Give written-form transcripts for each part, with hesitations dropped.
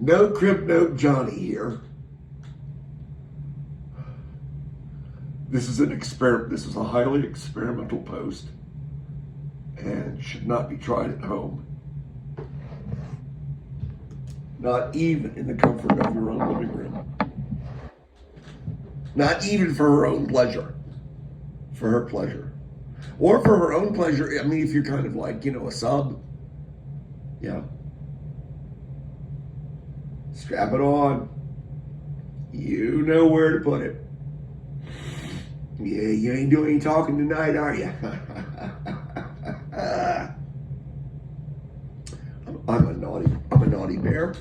No Crib Note Johnny here. This is an experiment. This is a highly experimental post and should not be tried at home. Not even in the comfort of your own living room. Not even for her own pleasure. For her pleasure. Or for her own pleasure. I mean, if you're kind of like, a sub. Yeah. Strap it on. You know where to put it. Yeah, you ain't doing any talking tonight, are you? I'm a naughty bear.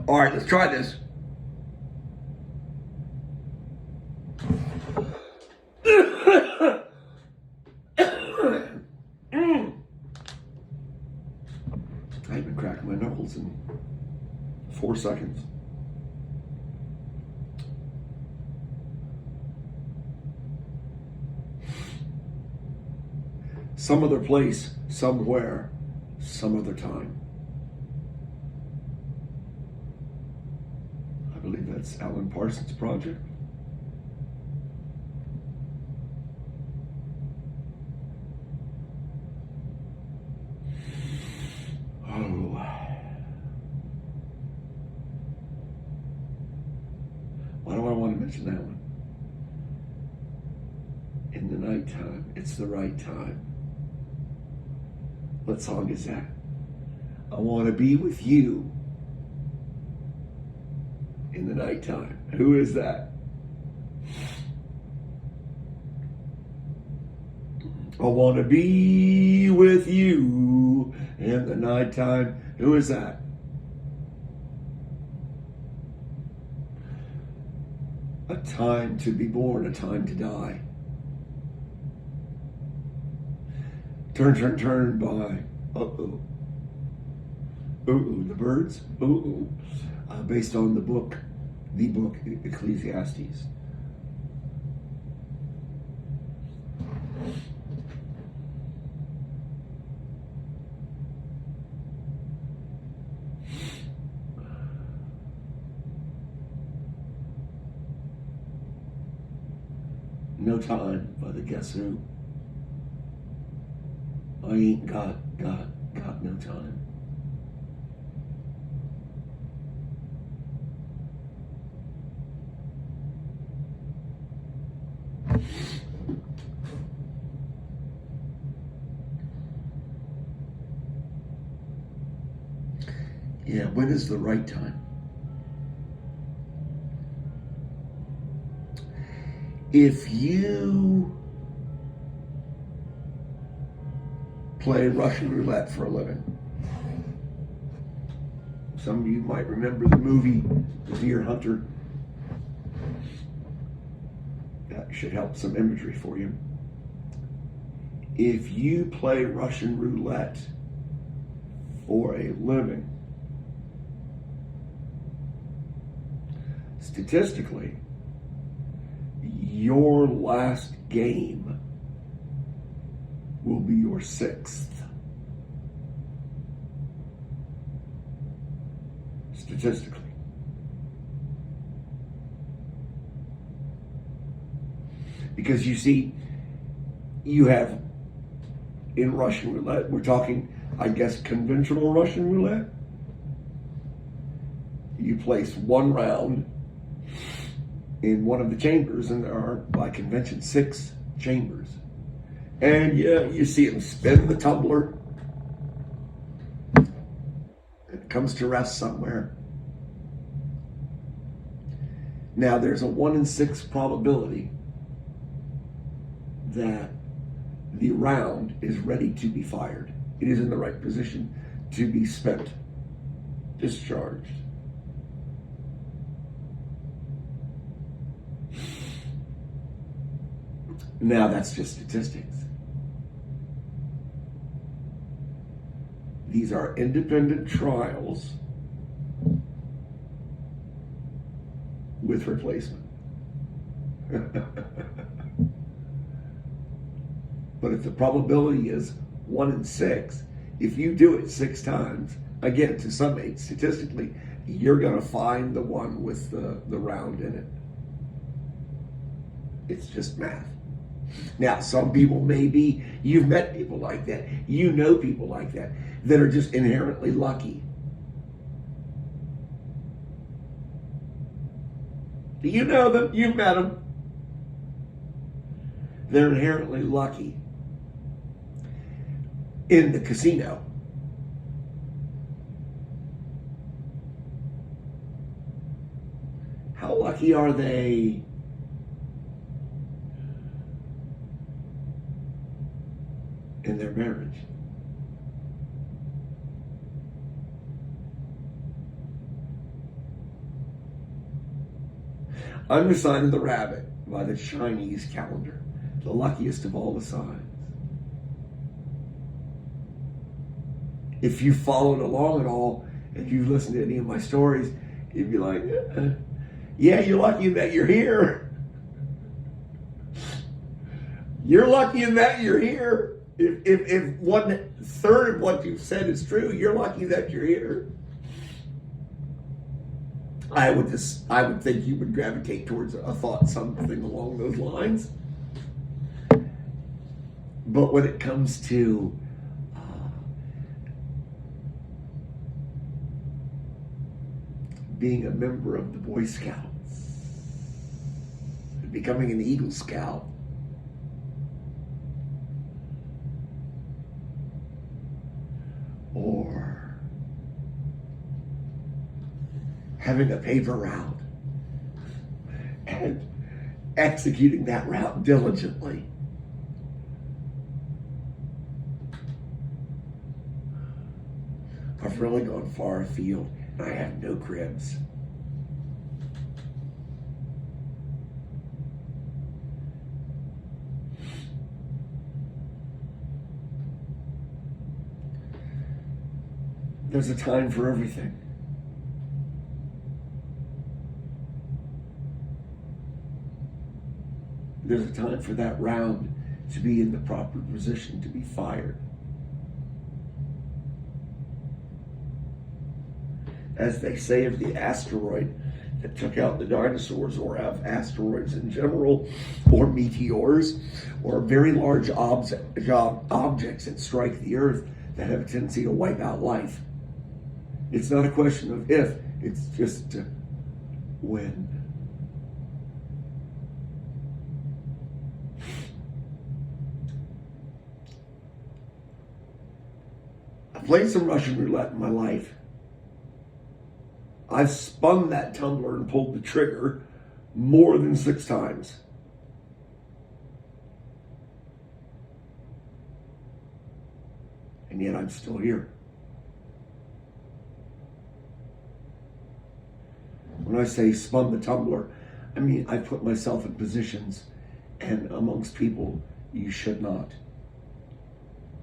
All right, let's try this. I haven't cracked my knuckles in 4 seconds. Some other place, somewhere, some other time. I believe that's Alan Parsons' project. Oh. Why do I want to mention that one? In the nighttime, it's the right time. What song is that? I want to be with you in the nighttime. Who is that? I want to be with you in the nighttime. Who is that? A time to be born, a time to die. Turn by the Birds. Based on the book Ecclesiastes. No Time by the Guess Who. I ain't got no time. Yeah, when is the right time? If you play Russian roulette for a living. Some of you might remember the movie The Deer Hunter. That should help some imagery for you. If you play Russian roulette for a living, statistically, your last game will be your 6th. Statistically. Because you see, you have in Russian roulette, we're talking, I guess, conventional Russian roulette. You place one round in one of the chambers, and there are, by convention, 6 chambers. And yeah, you see him spin the tumbler. It comes to rest somewhere. Now, there's a 1 in 6 probability that the round is ready to be fired. It is in the right position to be spent, discharged. Now, that's just statistics. These are independent trials with replacement. But if the probability is 1 in 6, if you do it 6 times, again, to some age, statistically, you're going to find the one with the round in it. It's just math. Now, some people maybe, you've met people like that. You know people like that are just inherently lucky. You know them. You've met them. They're inherently lucky in the casino. How lucky are they in their marriage? I'm the sign of the rabbit by the Chinese calendar, the luckiest of all the signs. If you followed along at all, and you've listened to any of my stories, you'd be like, yeah, you're lucky in that you're here. You're lucky in that you're here. If 1/3 of what you've said is true, you're lucky that you're here. I would think you would gravitate towards a thought something along those lines. But when it comes to being a member of the Boy Scouts, becoming an Eagle Scout, or having a paper route and executing that route diligently, I've really gone far afield, and I have no cribs. There's a time for everything. There's a time for that round to be in the proper position to be fired. As they say of the asteroid that took out the dinosaurs, or of asteroids in general, or meteors, or very large objects that strike the Earth that have a tendency to wipe out life. It's not a question of if, it's just when. I played some Russian roulette in my life. I've spun that tumbler and pulled the trigger more than 6 times. And yet I'm still here. When I say spun the tumbler, I mean I put myself in positions and amongst people you should not.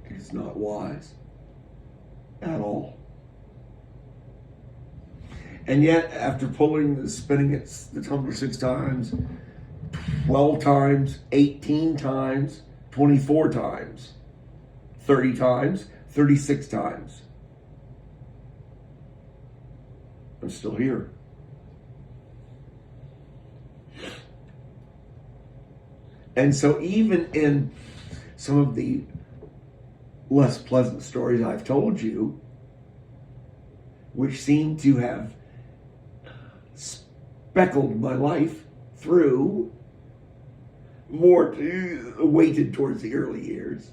It's not wise at all. And yet, after spinning the tumbler 6 times, 12 times, 18 times, 24 times, 30 times, 36 times, I'm still here. And so even in some of the less pleasant stories I've told you, which seem to have speckled my life through, more weighted towards the early years,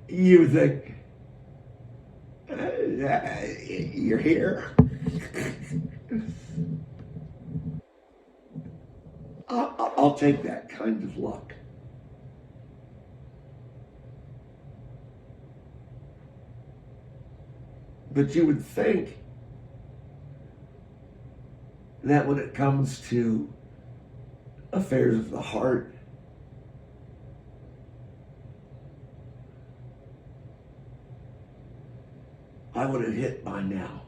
you think, you're here. I'll take that kind of luck. But you would think that when it comes to affairs of the heart, I would have hit by now.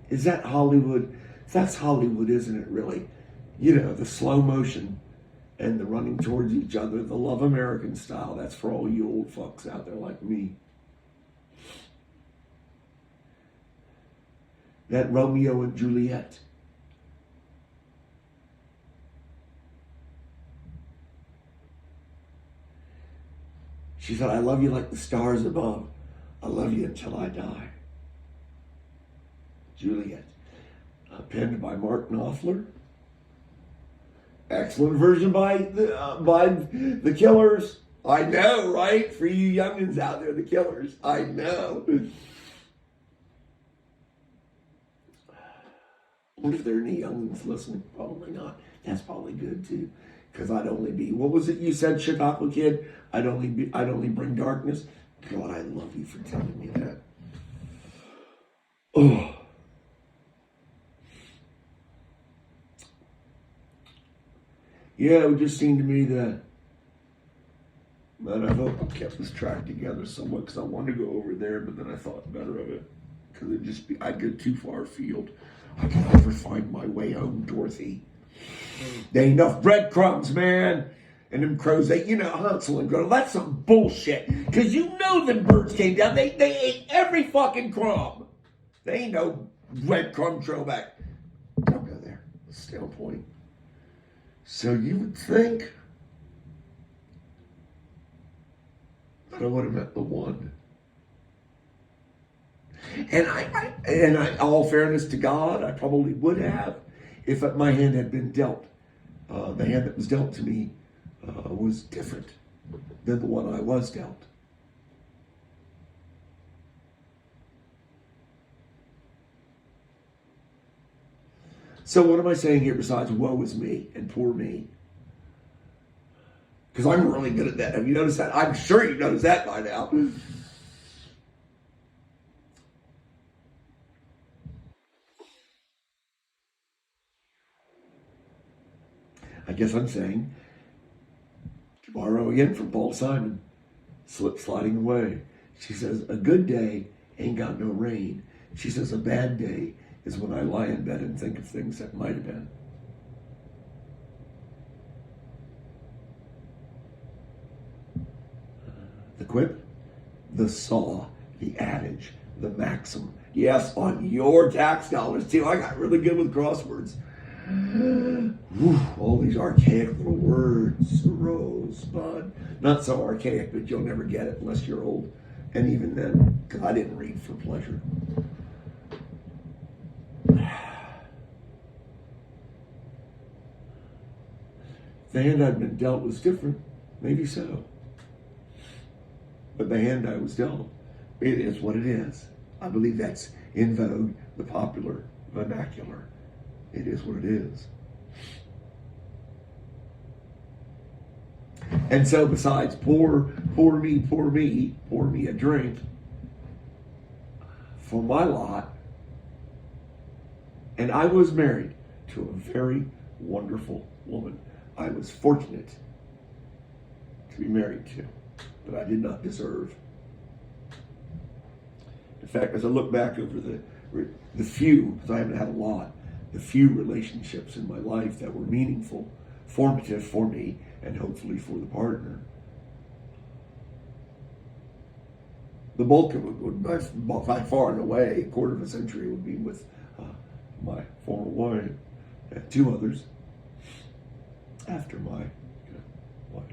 Is that Hollywood? That's Hollywood, isn't it, really? You know, the slow motion and the running towards each other, the love American style. That's for all you old fucks out there like me. That Romeo and Juliet. She said, I love you like the stars above. I love you until I die. Juliet. Penned by Mark Knopfler. Excellent version by the Killers. I know, right? For you youngins out there, the Killers. I know. I wonder if there are any youngins listening. Probably not. That's probably good too. Because I'd only be, what was it you said, Chicago kid? I'd only bring darkness. God, I love you for telling me that. Oh. Yeah, it just seemed to me that I hope I kept this track together somewhat because I wanted to go over there, but then I thought better of it because I'd go too far afield. I can never find my way home, Dorothy. There ain't enough breadcrumbs, man. And them crows, Hansel and Gretel, that's some bullshit. Because them birds came down, they ate every fucking crumb. They ain't no breadcrumb throwback. Don't go there. Stay on point. So you would think that I would have met the one. And I, all fairness to God, I probably would have if my hand had been dealt. The hand that was dealt to me was different than the one I was dealt. So what am I saying here besides woe is me and poor me? Because I'm really good at that. Have you noticed that? I'm sure you noticed that by now. I guess I'm saying, to borrow again from Paul Simon, slip sliding away. She says, a good day ain't got no rain. She says, a bad day is when I lie in bed and think of things that might have been. The quip, the saw, the adage, the maxim. Yes, on your tax dollars too. I got really good with crosswords. All these archaic little words. Rosebud. Not so archaic, but you'll never get it unless you're old. And even then, because I didn't read for pleasure. The hand I'd been dealt was different. Maybe so. But the hand I was dealt, it is what it is. I believe that's in vogue, the popular vernacular. It is what it is. And so besides pour me a drink for my lot. And I was married to a very wonderful woman. I was fortunate to be married to, but I did not deserve. In fact, as I look back over the few, because I haven't had a lot, the few relationships in my life that were meaningful, formative for me, and hopefully for the partner, the bulk of it would, by far and away, a quarter of a century would be with my former wife, and two others after my wife.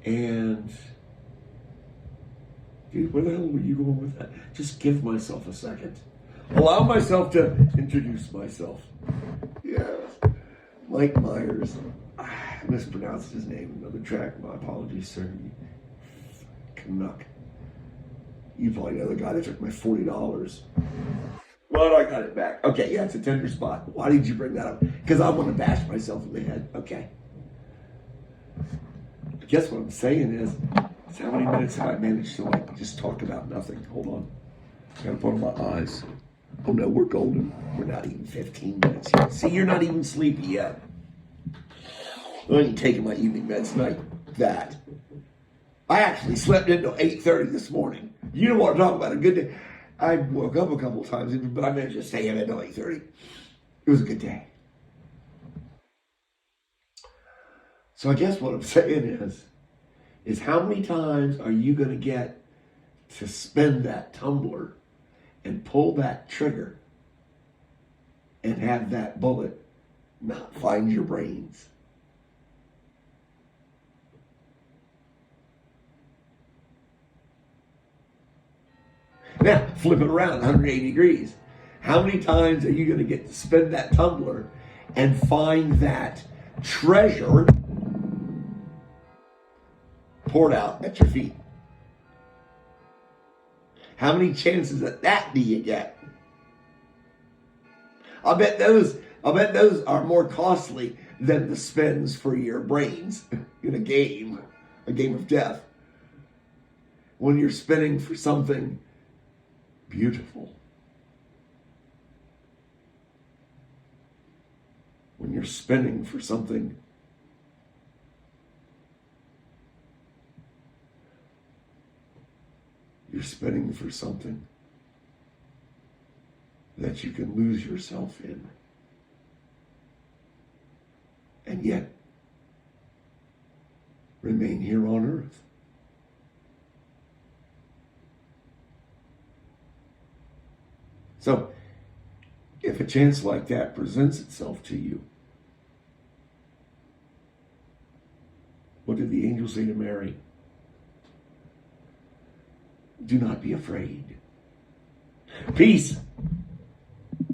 And, dude, where the hell were you going with that? Just give myself a second. Allow myself to introduce myself. Yes. Mike Myers. I mispronounced his name. Another track. My apologies, sir. Canuck. You probably know the guy that took my $40. But I got it back. Okay, yeah, it's a tender spot. Why did you bring that up? Because I want to bash myself in the head. Okay. I guess what I'm saying is how many minutes have I managed to just talk about nothing? Hold on. I gotta put on my eyes. Oh no, we're golden. We're not even 15 minutes yet. See, you're not even sleepy yet. I ain't taking my evening meds tonight. That. I actually slept until 8:30 this morning. You don't want to talk about a good day. I woke up a couple of times, but I managed to stay in until 8:30. It was a good day. So I guess what I'm saying is how many times are you going to get to spin that tumbler and pull that trigger and have that bullet not find your brains? Now, flip it around 180 degrees. How many times are you going to get to spin that tumbler and find that treasure poured out at your feet? How many chances at that do you get? I bet those are more costly than the spins for your brains in a game of death. When you're spinning for something beautiful. When you're spinning for something that you can lose yourself in. And yet remain here on earth. So, if a chance like that presents itself to you, what did the angel say to Mary? Do not be afraid. Peace